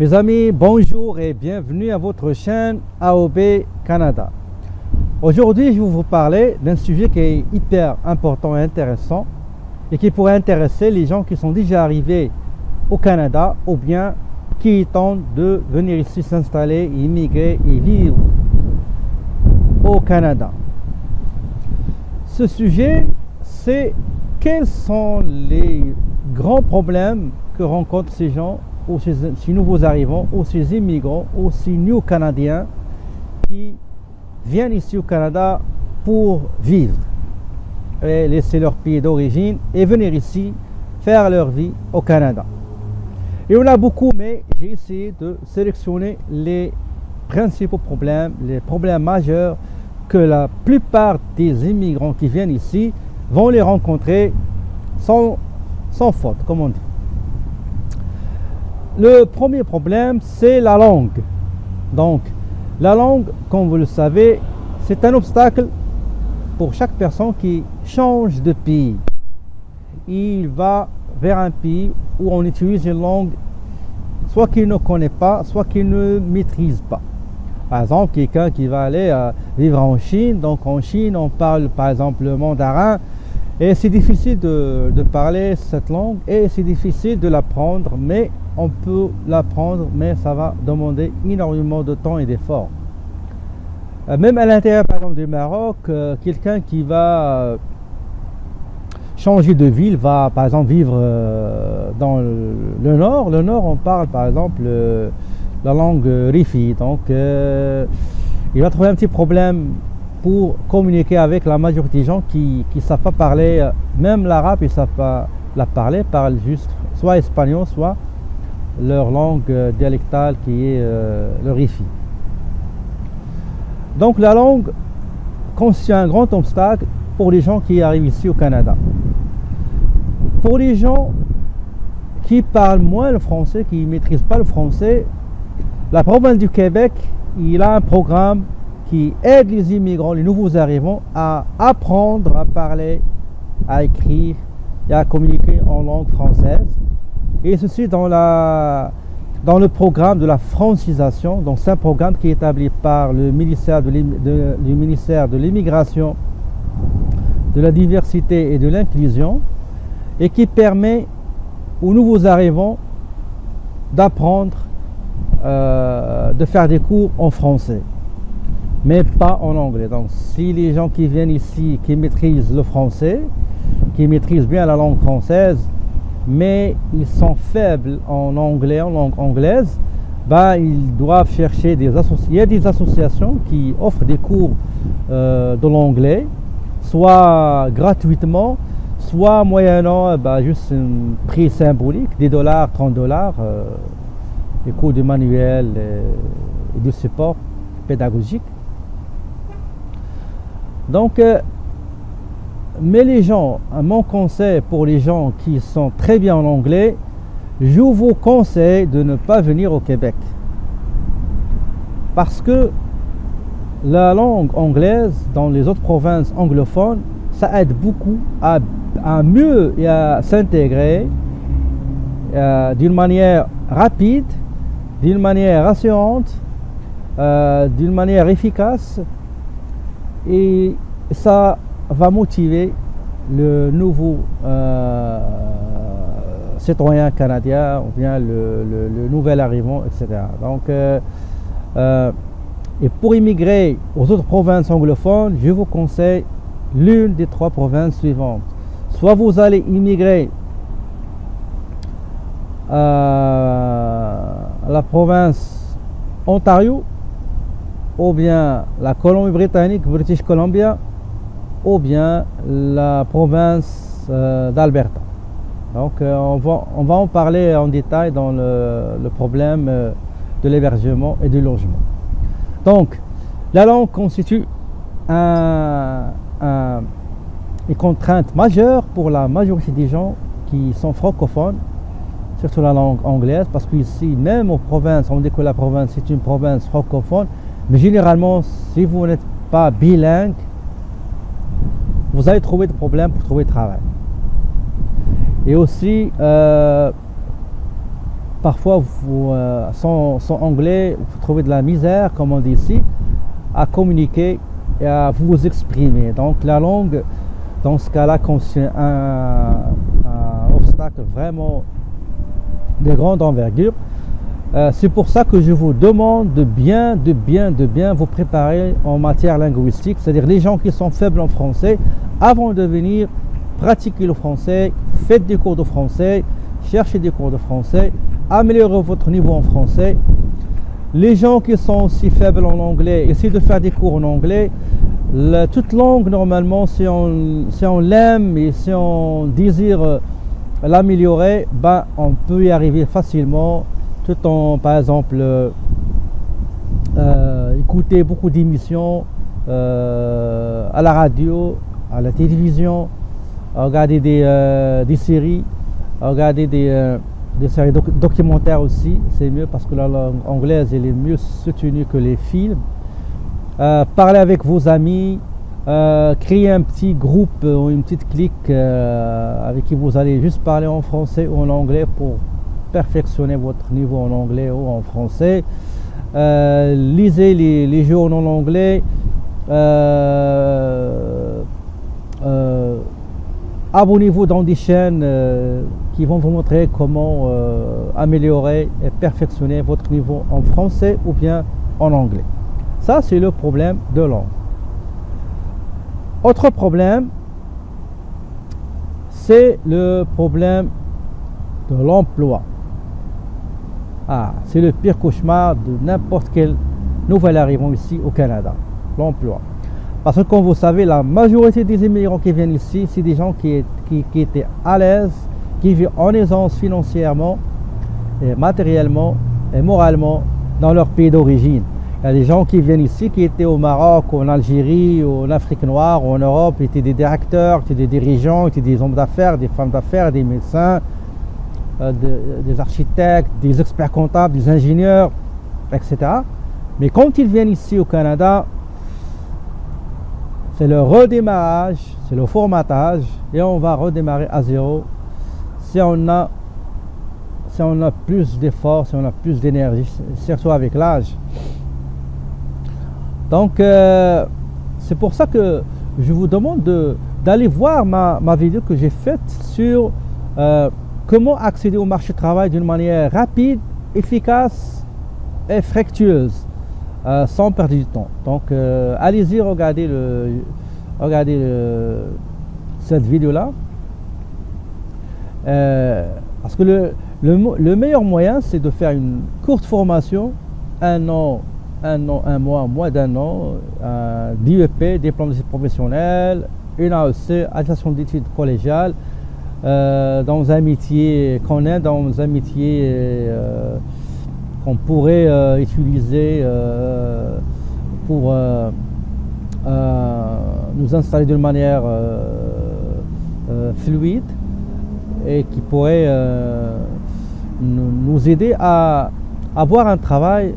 Mes amis, bonjour et bienvenue à votre chaîne AOB Canada. Aujourd'hui, je vais vous parler d'un sujet qui est hyper important et intéressant et qui pourrait intéresser les gens qui sont déjà arrivés au Canada ou bien qui tentent de venir ici s'installer, immigrer et vivre au Canada. Ce sujet, c'est quels sont les grands problèmes que rencontrent ces gens ou ces nouveaux arrivants, ou ces immigrants, ou ces New Canadiens qui viennent ici au Canada pour vivre et laisser leur pays d'origine et venir ici faire leur vie au Canada. Et on a beaucoup, mais j'ai essayé de sélectionner les principaux problèmes, les problèmes majeurs que la plupart des immigrants qui viennent ici vont les rencontrer sans faute, comme on dit. Le premier problème, c'est la langue. Donc, la langue, comme vous le savez, c'est un obstacle pour chaque personne qui change de pays. Il va vers un pays où on utilise une langue soit qu'il ne connaît pas, soit qu'il ne maîtrise pas. Par exemple, quelqu'un qui va aller vivre en Chine. Donc, en Chine, on parle par exemple le mandarin. Et c'est difficile de parler cette langue et c'est difficile de l'apprendre, mais on peut l'apprendre, mais ça va demander énormément de temps et d'efforts. Même à l'intérieur, par exemple, du Maroc, quelqu'un qui va changer de ville, va par exemple vivre dans le nord. Le nord, on parle par exemple la langue Rifi. Donc, il va trouver un petit problème pour communiquer avec la majorité des gens qui ne savent pas parler, même l'arabe, ils ne savent pas la parler, parlent juste soit espagnol, soit leur langue dialectale qui est le Rifi. Donc la langue constitue un grand obstacle pour les gens qui arrivent ici au Canada. Pour les gens qui parlent moins le français, qui ne maîtrisent pas le français, la province du Québec, il a un programme qui aide les immigrants, les nouveaux arrivants à apprendre à parler, à écrire et à communiquer en langue française. Et ceci dans le programme de la francisation. Donc c'est un programme qui est établi par le ministère de l'immigration, de la diversité et de l'inclusion et qui permet aux nouveaux arrivants d'apprendre, de faire des cours en français, mais pas en anglais. Donc si les gens qui viennent ici, qui maîtrisent le français, qui maîtrisent bien la langue française, mais ils sont faibles en anglais, en langue anglaise, ils doivent chercher des associations. Il y a des associations qui offrent des cours de l'anglais, soit gratuitement, soit moyennant juste un prix symbolique, des dollars, 30 dollars, des cours de manuel et de support pédagogique. Donc, mais les gens, mon conseil pour les gens qui sont très bien en anglais, je vous conseille de ne pas venir au Québec. Parce que la langue anglaise dans les autres provinces anglophones, ça aide beaucoup à mieux et à s'intégrer d'une manière rapide, d'une manière rassurante, d'une manière efficace. Et ça va motiver le nouveau citoyen canadien ou bien le nouvel arrivant, etc. Donc, et pour immigrer aux autres provinces anglophones, je vous conseille l'une des trois provinces suivantes. Soit vous allez immigrer à la province Ontario, ou bien la Colombie-Britannique, British Columbia, ou bien la province d'Alberta. Donc on va en parler en détail dans le problème de l'hébergement et du logement. Donc la langue constitue une contrainte majeure pour la majorité des gens qui sont francophones, surtout la langue anglaise, parce qu'ici, même aux provinces, on dit que la province est une province francophone, mais généralement, si vous n'êtes pas bilingue, vous allez trouver des problèmes pour trouver du travail. Et aussi, parfois sans anglais, vous trouvez de la misère, comme on dit ici, à communiquer et à vous exprimer. Donc la langue, dans ce cas-là, constitue un obstacle vraiment de grande envergure. C'est pour ça que je vous demande de bien vous préparer en matière linguistique, c'est-à-dire les gens qui sont faibles en français, avant de venir pratiquer le français, faites des cours de français, cherchez des cours de français, améliorez votre niveau en français. Les gens qui sont aussi faibles en anglais, essayez de faire des cours en anglais. Toute langue, normalement, si on l'aime et si on désire l'améliorer, ben, on peut y arriver facilement, tout en, par exemple, écouter beaucoup d'émissions à la radio, à la télévision, regarder des séries, regarder des séries documentaires aussi, c'est mieux parce que la langue anglaise elle est mieux soutenue que les films. Parler avec vos amis, créer un petit groupe ou une petite clique avec qui vous allez juste parler en français ou en anglais pour perfectionner votre niveau en anglais ou en français. Lisez les journaux en anglais. Abonnez-vous dans des chaînes qui vont vous montrer comment améliorer et perfectionner votre niveau en français ou bien en anglais. Ça, c'est le problème de langue. Autre problème, c'est le problème de l'emploi. C'est le pire cauchemar de n'importe quel nouvel arrivant ici au Canada, l'emploi. Parce que comme vous savez, la majorité des immigrants qui viennent ici, c'est des gens qui étaient à l'aise, qui vivent en aisance financièrement, et matériellement et moralement dans leur pays d'origine. Il y a des gens qui viennent ici, qui étaient au Maroc, en Algérie, en Afrique noire, en Europe, étaient des directeurs, étaient des dirigeants, étaient des hommes d'affaires, des femmes d'affaires, des médecins, des architectes, des experts comptables, des ingénieurs, etc. Mais quand ils viennent ici au Canada, c'est le redémarrage, c'est le formatage, et on va redémarrer à zéro si on a plus d'efforts, si on a plus d'énergie, surtout avec l'âge. Donc, c'est pour ça que je vous demande d'aller voir ma vidéo que j'ai faite sur comment accéder au marché du travail d'une manière rapide, efficace et fructueuse, sans perdre du temps. Donc, allez-y, regardez cette vidéo-là. Parce que le meilleur moyen, c'est de faire une courte formation, un mois, moins d'un an, d'IEP, diplôme professionnel, une AEC, attestation d'études collégiales, dans un métier qu'on aime, dans un métier qu'on pourrait utiliser pour nous installer d'une manière fluide et qui pourrait nous aider à avoir un travail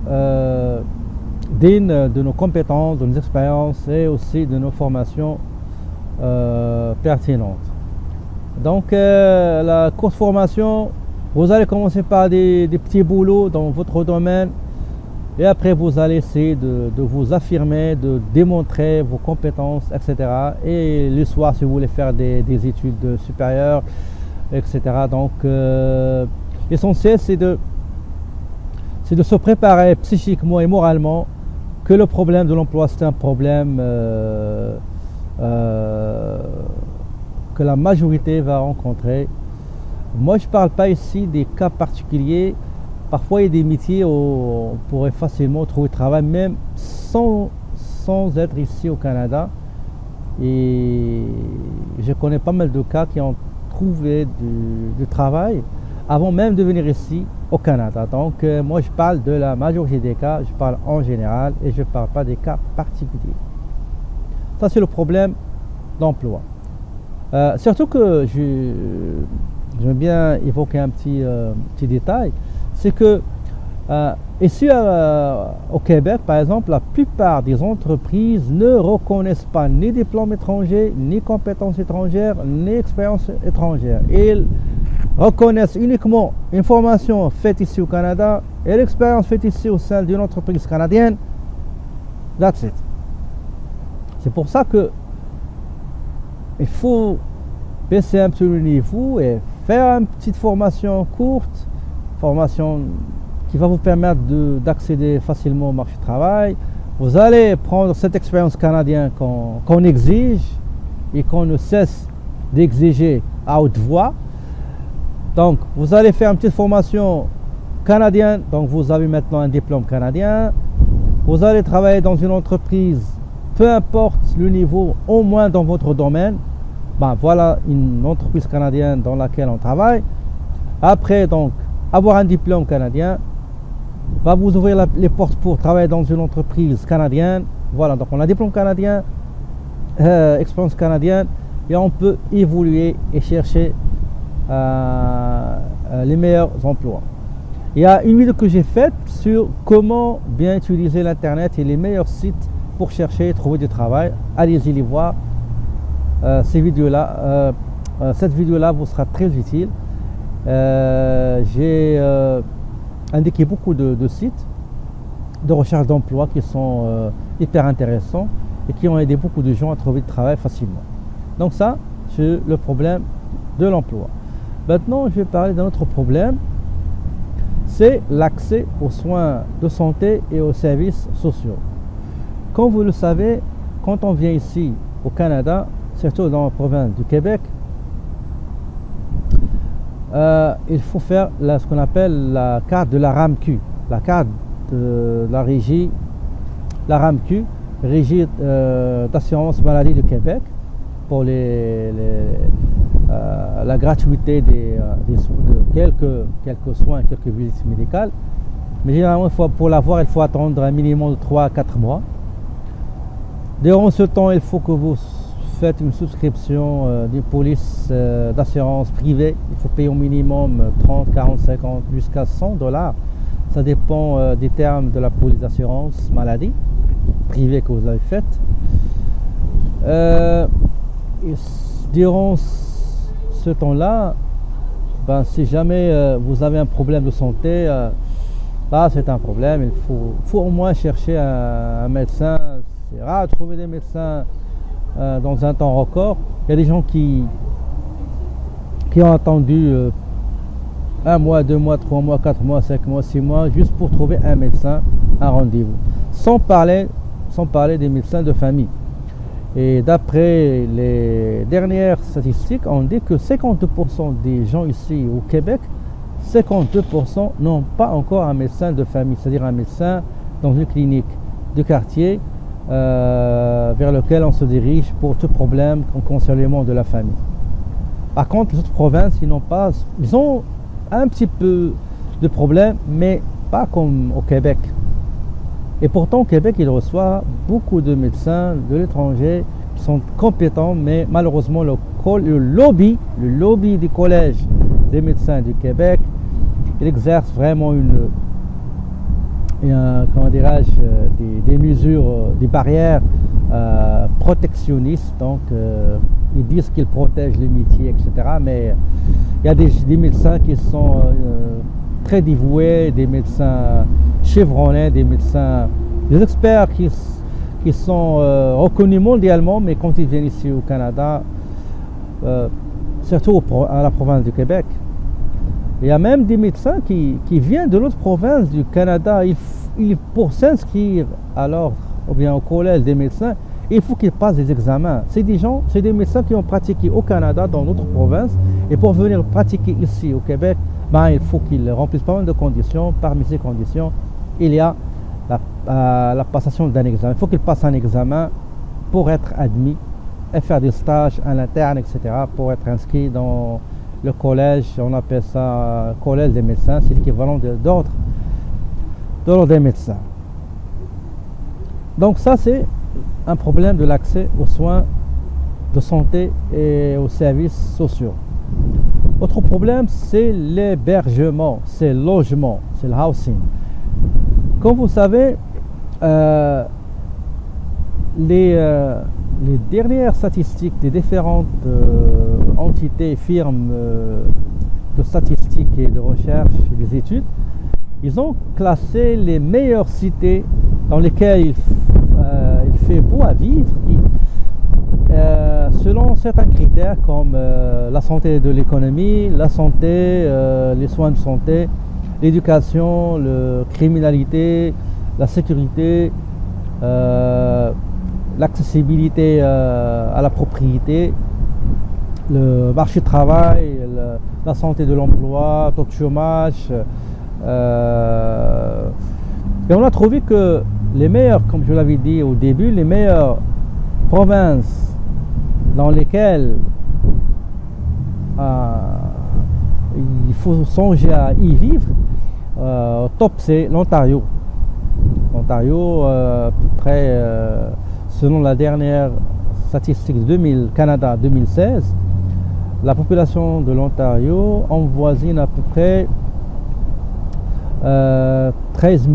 digne de nos compétences, de nos expériences et aussi de nos formations pertinentes. Donc la courte formation, vous allez commencer par des petits boulots dans votre domaine et après vous allez essayer de vous affirmer, de démontrer vos compétences, etc. Et le soir, si vous voulez faire des études supérieures, etc. Donc l'essentiel c'est de se préparer psychiquement et moralement que le problème de l'emploi c'est un problème que la majorité va rencontrer. Moi je ne parle pas ici des cas particuliers. Parfois il y a des métiers où on pourrait facilement trouver travail même sans être ici au Canada. Et je connais pas mal de cas qui ont trouvé du travail avant même de venir ici au Canada. Donc moi je parle de la majorité des cas, je parle en général et je ne parle pas des cas particuliers. Ça c'est le problème d'emploi. Surtout que j'aime bien évoquer un petit détail, c'est que ici au Québec par exemple, la plupart des entreprises ne reconnaissent pas ni diplôme étranger, ni compétences étrangères, ni expérience étrangère. Et reconnaissent uniquement une formation faite ici au Canada et l'expérience faite ici au sein d'une entreprise canadienne. That's it. C'est pour ça que il faut baisser un peu le niveau et faire une petite formation courte, formation qui va vous permettre d'accéder facilement au marché du travail. Vous allez prendre cette expérience canadienne qu'on exige et qu'on ne cesse d'exiger à haute voix. Donc, vous allez faire une petite formation canadienne. Donc, vous avez maintenant un diplôme canadien. Vous allez travailler dans une entreprise, peu importe le niveau, au moins dans votre domaine. Ben, voilà une entreprise canadienne dans laquelle on travaille. Après, donc, avoir un diplôme canadien va vous ouvrir les portes pour travailler dans une entreprise canadienne. Voilà, donc on a un diplôme canadien, expérience canadienne, et on peut évoluer et chercher les meilleurs emplois. Il y a une vidéo que j'ai faite sur comment bien utiliser l'internet et les meilleurs sites pour chercher et trouver du travail. Allez-y les voir. Cette vidéo-là vous sera très utile. J'ai indiqué beaucoup de sites de recherche d'emploi qui sont hyper intéressants et qui ont aidé beaucoup de gens à trouver du travail facilement. Donc ça, c'est le problème de l'emploi. Maintenant, je vais parler d'un autre problème, c'est l'accès aux soins de santé et aux services sociaux. Comme vous le savez, quand on vient ici au Canada, surtout dans la province du Québec, il faut faire ce qu'on appelle la carte de la RAMQ, la carte de la régie, la RAMQ, Régie d'assurance maladie du Québec, pour la gratuité de quelques soins, quelques visites médicales. Mais généralement, pour l'avoir, il faut attendre un minimum de 3 à 4 mois. Durant ce temps, il faut que vous faites une souscription d'une police d'assurance privée. Il faut payer au minimum 30, 40, 50, jusqu'à $100. Ça dépend des termes de la police d'assurance maladie privée que vous avez faite. Durant ce temps-là, si jamais vous avez un problème de santé, là c'est un problème. Il faut au moins chercher un médecin. C'est rare de trouver des médecins dans un temps record. Il y a des gens qui ont attendu 1 mois, 2 mois, 3 mois, 4 mois, 5 mois, 6 mois juste pour trouver un médecin, un rendez-vous. Sans parler des médecins de famille. Et d'après les dernières statistiques, on dit que 50% des gens ici au Québec, 52% n'ont pas encore un médecin de famille, c'est-à-dire un médecin dans une clinique de quartier vers lequel on se dirige pour tout problème concernant de la famille. Par contre, les autres provinces, ils ont un petit peu de problèmes, mais pas comme au Québec. Et pourtant, au Québec, il reçoit beaucoup de médecins de l'étranger qui sont compétents, mais malheureusement, le lobby du Collège des médecins du Québec, il exerce vraiment des mesures, des barrières protectionnistes. Donc, ils disent qu'ils protègent les métiers, etc. Mais il y a des médecins qui sont très dévoués, des médecins chevronnés, des experts qui sont reconnus mondialement, mais quand ils viennent ici au Canada, surtout à la province du Québec, il y a même des médecins qui viennent de l'autre province du Canada. Pour s'inscrire à l'ordre ou bien au collège des médecins, il faut qu'ils passent des examens. C'est des médecins qui ont pratiqué au Canada, dans notre province, et pour venir pratiquer ici au Québec, il faut qu'ils remplissent pas mal de conditions. Parmi ces conditions, il y a la passation d'un examen. Il faut qu'ils passent un examen pour être admis et faire des stages à l'interne, etc., pour être inscrit dans le collège. On appelle ça collège des médecins. C'est l'équivalent d'ordre des médecins. Donc ça, c'est un problème de l'accès aux soins de santé et aux services sociaux. Autre problème, c'est l'hébergement, c'est le logement, c'est le housing. Comme vous savez, les dernières statistiques des différentes entités, firmes de statistiques et de recherche et des études, ils ont classé les meilleures cités dans lesquelles il fait beau à vivre selon certains critères comme la santé de l'économie, la santé, les soins de santé, l'éducation, la criminalité, la sécurité, l'accessibilité à la propriété, le marché du travail, la santé de l'emploi, taux de chômage. Et on a trouvé que les meilleures, comme je l'avais dit au début, les meilleures provinces dans lesquelles il faut songer à y vivre, au top c'est l'Ontario. L'Ontario, à peu près, selon la dernière statistique Canada 2016, la population de l'Ontario avoisine à peu près 13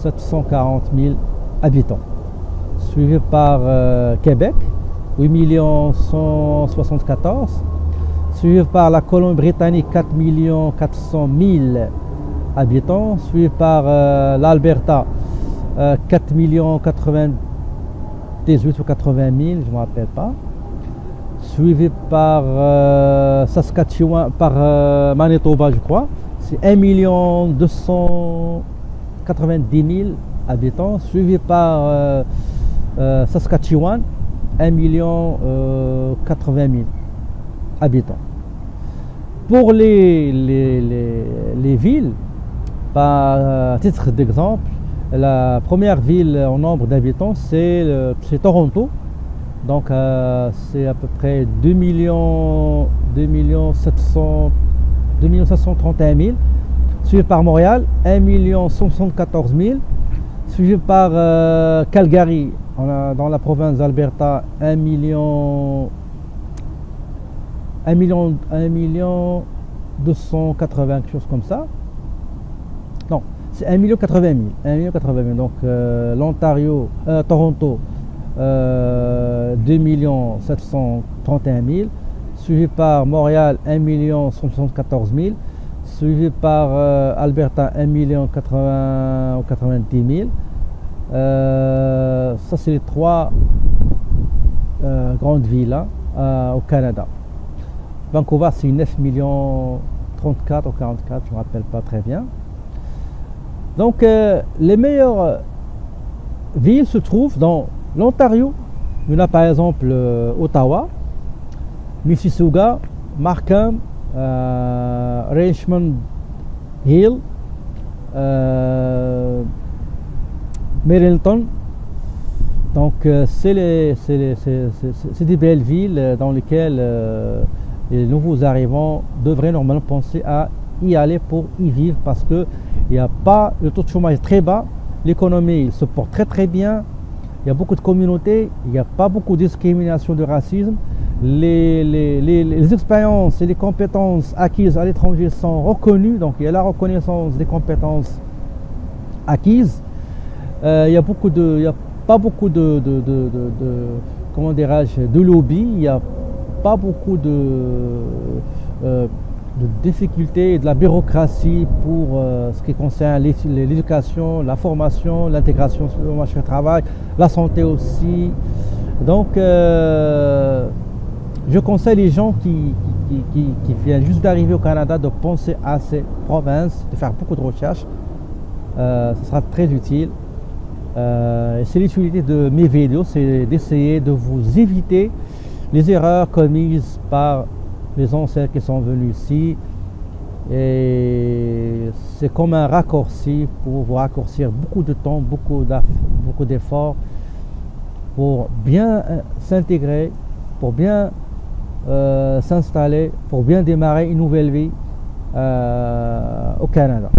740 000 habitants, suivi par Québec, 8 174 000, suivi par la Colombie-Britannique, 4 400 000 habitants, suivi par l'Alberta, 4 98 ou 80 000, je ne me rappelle pas, suivi par Saskatchewan, par Manitoba, je crois, c'est 1 290 000 habitants, suivi par Saskatchewan, 1 80 000 habitants. Pour les villes, par titre d'exemple, la première ville en nombre d'habitants, c'est Toronto. Donc c'est à peu près 2 731 000, suivi par Montréal, 1 174 000, suivi par Calgary, dans la province d'Alberta, 1 280, quelque chose comme ça. Non, c'est 1 80 000. Donc l'Ontario, Toronto, 2 731 000, suivi par Montréal, 1 174 000, suivi par Alberta, 1 90 000. Ça, c'est les trois grandes villes au Canada. Vancouver, c'est 9 34 ou 44, je ne me rappelle pas très bien. Donc, les meilleures villes se trouvent dans l'Ontario. Il y en a par exemple Ottawa, Mississauga, Markham, Richmond Hill, Merrilton. Donc c'est des belles villes dans lesquelles les nouveaux arrivants devraient normalement penser à y aller pour y vivre, parce que il n'y a pas, le taux de chômage est très bas, l'économie se porte très très bien, il y a beaucoup de communautés, il n'y a pas beaucoup de discrimination, de racisme, les expériences et les compétences acquises à l'étranger sont reconnues, donc il y a la reconnaissance des compétences acquises. Il n'y a pas beaucoup de comment dirais-je, de lobby, il n'y a pas beaucoup de difficultés et de la bureaucratie pour ce qui concerne l'éducation, la formation, l'intégration sur le marché du travail, la santé aussi. Donc je conseille les gens qui viennent juste d'arriver au Canada de penser à ces provinces, de faire beaucoup de recherches. Ce sera très utile. C'est l'utilité de mes vidéos, c'est d'essayer de vous éviter les erreurs commises par les anciens qui sont venus ici, et c'est comme un raccourci pour vous raccourcir beaucoup de temps, beaucoup d'efforts pour bien s'intégrer, pour bien s'installer, pour bien démarrer une nouvelle vie au Canada.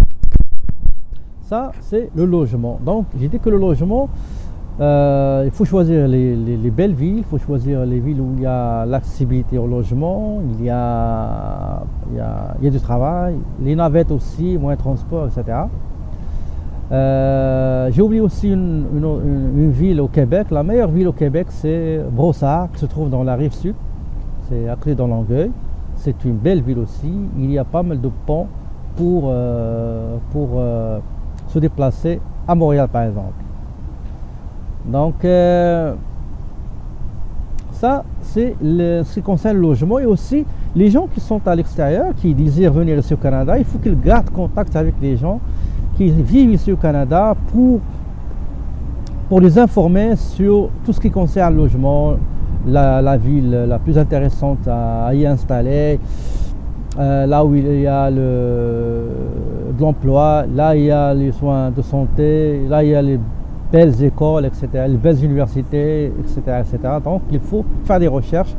Ça, c'est le logement. Donc, j'ai dit que le logement, il faut choisir les belles villes, il faut choisir les villes où il y a l'accessibilité au logement, il y a du travail, les navettes aussi, moins de transport, etc. J'ai oublié aussi une ville au Québec. La meilleure ville au Québec, c'est Brossard, qui se trouve dans la rive sud. C'est à côté de Longueuil. c'est une belle ville aussi. Il y a pas mal de ponts pour se déplacer à Montréal par exemple. Donc ça c'est ce qui concerne le logement. Et aussi les gens qui sont à l'extérieur, qui désirent venir ici au Canada, il faut qu'ils gardent contact avec les gens qui vivent ici au Canada pour les informer sur tout ce qui concerne le logement, la ville la plus intéressante à y installer, là où il y a de l'emploi, là il y a les soins de santé, là il y a les belles écoles, etc., les belles universités, etc., etc. Donc il faut faire des recherches.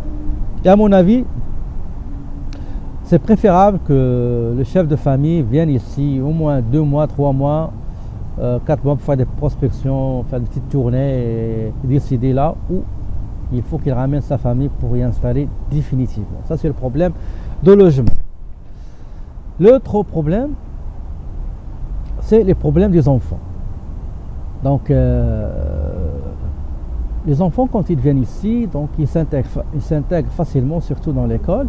Et à mon avis, c'est préférable que le chef de famille vienne ici au moins 2 mois, 3 mois, 4 mois pour faire des prospections, faire des petites tournées et décider là où il faut qu'il ramène sa famille pour y installer définitivement. Ça, c'est le problème de logement. L'autre problème, c'est les problèmes des enfants. Donc, les enfants, quand ils viennent ici, donc ils s'intègrent facilement, surtout dans l'école.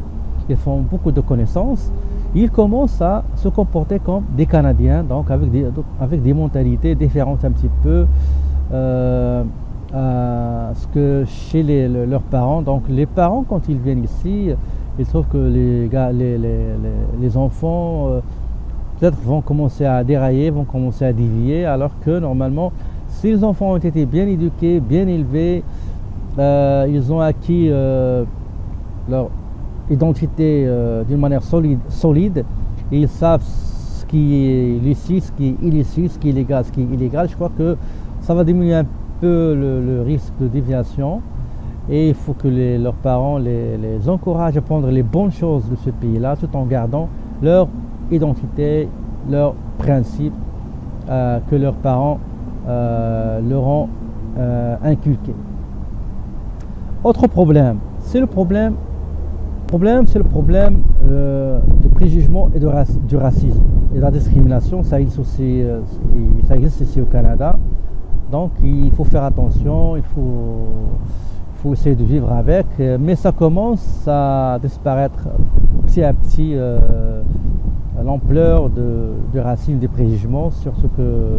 Ils font beaucoup de connaissances. Ils commencent à se comporter comme des Canadiens, donc avec des mentalités différentes un petit peu à ce que chez leurs parents. Donc les parents, quand ils viennent ici, ils trouvent que les enfants peut-être vont commencer à dérailler, vont commencer à dévier, alors que normalement, si les enfants ont été bien éduqués, bien élevés, ils ont acquis leur identité d'une manière solide, et ils savent ce qui est licite, ce qui est illicite, ce qui est légal, ce qui est illégal. Je crois que ça va diminuer un peu le risque de déviation, et il faut que leurs parents les encouragent à prendre les bonnes choses de ce pays-là, tout en gardant leur identité, leurs principes que leurs parents leur ont inculqués. Autre problème, c'est le problème de préjugement et du racisme et de la discrimination. Ça existe aussi, ici au Canada. Donc il faut faire attention, il faut essayer de vivre avec, mais ça commence à disparaître petit à petit, l'ampleur du racisme, des préjugements sur ce que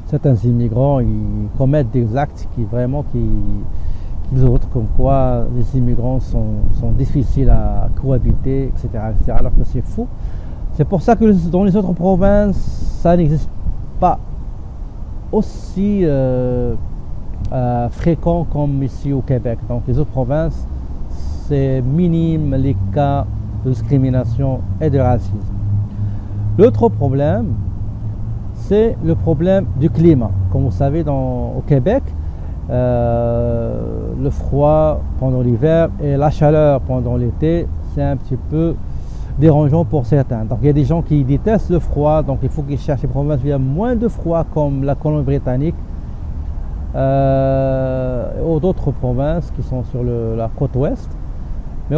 certains immigrants ils commettent des actes qui autres, comme quoi les immigrants sont difficiles à cohabiter, etc., etc., alors que c'est faux. C'est pour ça que dans les autres provinces, ça n'existe pas aussi fréquent comme ici au Québec. Donc les autres provinces, c'est minime les cas de discrimination et de racisme. L'autre problème, c'est le problème du climat. Comme vous savez, au Québec, le froid pendant l'hiver et la chaleur pendant l'été, c'est un petit peu dérangeant pour certains. Donc il y a des gens qui détestent le froid, donc il faut qu'ils cherchent des provinces où il y a moins de froid, comme la Colombie-Britannique, ou d'autres provinces qui sont sur la côte ouest. Mais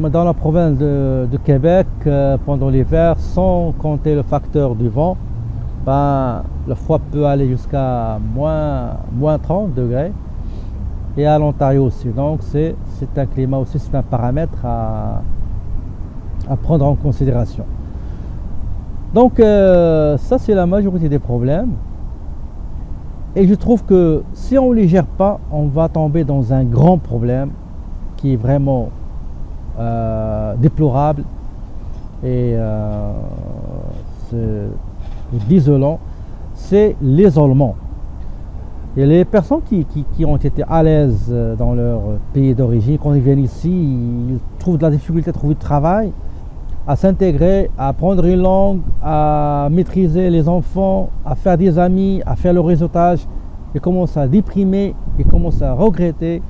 dans la province de Québec, pendant l'hiver, sans compter le facteur du vent, le froid peut aller jusqu'à moins 30 degrés, et à l'Ontario aussi. Donc c'est un climat aussi, c'est un paramètre à prendre en considération. Donc ça, c'est la majorité des problèmes, et je trouve que si on ne les gère pas, on va tomber dans un grand problème qui est vraiment déplorable et désolant. C'est l'isolement. Et les personnes qui ont été à l'aise dans leur pays d'origine, quand ils viennent ici, ils trouvent de la difficulté à trouver du travail, à s'intégrer, à apprendre une langue, à maîtriser les enfants, à faire des amis, à faire le réseautage. Ils commencent à déprimer, ils commencent à regretter.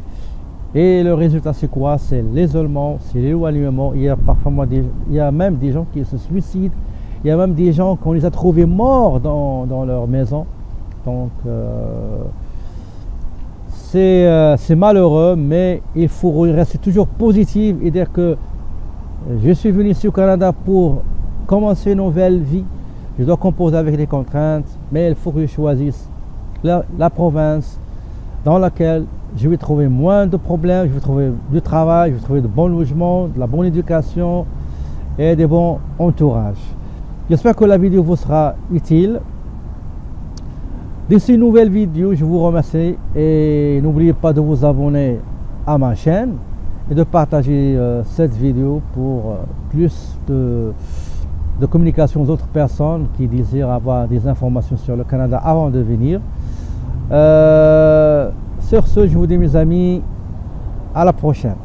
Et le résultat, c'est quoi? C'est l'isolement, c'est l'éloignement. Il y a même des gens qui se suicident. Il y a même des gens qu'on les a trouvés morts dans leur maison. Donc c'est malheureux, mais il faut rester toujours positif et dire que je suis venu ici au Canada pour commencer une nouvelle vie. Je dois composer avec les contraintes, mais il faut que je choisisse la province dans laquelle je vais trouver moins de problèmes, je vais trouver du travail, je vais trouver de bons logements, de la bonne éducation et des bons entourages. J'espère que la vidéo vous sera utile. D'ici une nouvelle vidéo, je vous remercie et n'oubliez pas de vous abonner à ma chaîne et de partager cette vidéo pour plus de communication aux autres personnes qui désirent avoir des informations sur le Canada avant de venir. Sur ce, je vous dis mes amis, à la prochaine.